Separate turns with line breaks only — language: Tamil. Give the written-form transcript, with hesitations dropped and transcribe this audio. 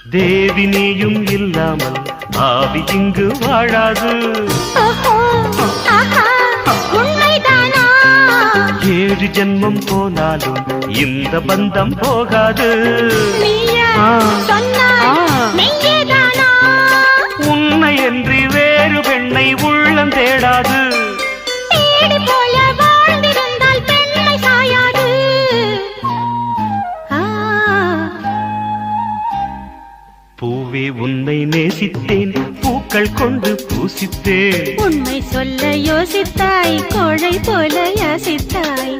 தேவி நீயும் இல்லாமல் ஆவி இங்கு வாழாது.
உண்மைதானா?
7 ஜென்மம் போனாலும் இந்த பந்தம் போகாது. உன்னை என்று வேறு பெண்ணை உள்ளம் தேடாது. பூவே உன்னை நேசித்தேன், பூக்கள் கொண்டு பூசித்தேன்.
உண்மை சொல்ல யோசித்தாய், கோழை போல யாசித்தாய்.